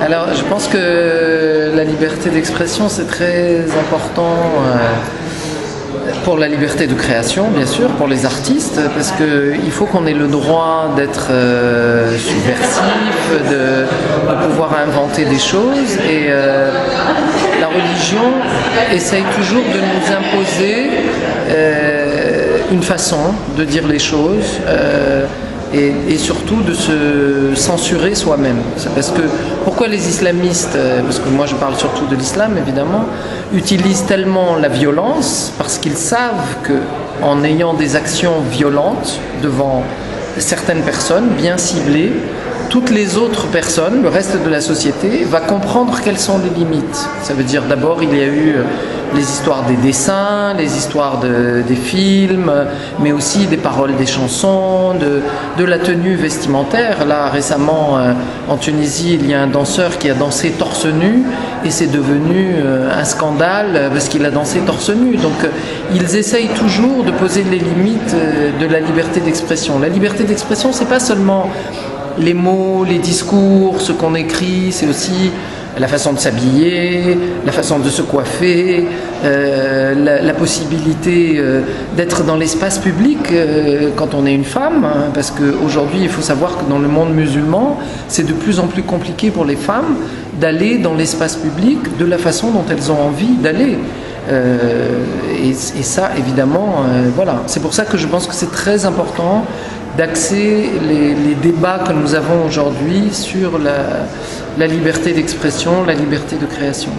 Alors, je pense que la liberté d'expression, c'est très important pour la liberté de création, bien sûr, pour les artistes, parce qu'il faut qu'on ait le droit d'être subversif, de pouvoir inventer des choses. Et la religion essaye toujours de nous imposer une façon de dire les choses. Et surtout de se censurer soi-même. C'est parce que pourquoi les islamistes, parce que moi je parle surtout de l'islam évidemment, utilisent tellement la violence, parce qu'ils savent que en ayant des actions violentes devant certaines personnes bien ciblées, toutes les autres personnes, le reste de la société, va comprendre quelles sont les limites. Ça veut dire d'abord il y a eu les histoires des dessins, les histoires des films, mais aussi des paroles des chansons, de la tenue vestimentaire. Là récemment en Tunisie, il y a un danseur qui a dansé torse nu et c'est devenu un scandale parce qu'il a dansé torse nu. Donc ils essayent toujours de poser les limites de la liberté d'expression. La liberté d'expression, c'est pas seulement les mots, les discours, ce qu'on écrit, c'est aussi la façon de s'habiller, la façon de se coiffer, la possibilité d'être dans l'espace public quand on est une femme, hein, parce qu'aujourd'hui il faut savoir que dans le monde musulman, c'est de plus en plus compliqué pour les femmes d'aller dans l'espace public de la façon dont elles ont envie d'aller. Et ça, évidemment, voilà. C'est pour ça que je pense que c'est très important d'axer les débats que nous avons aujourd'hui sur la liberté d'expression, la liberté de création.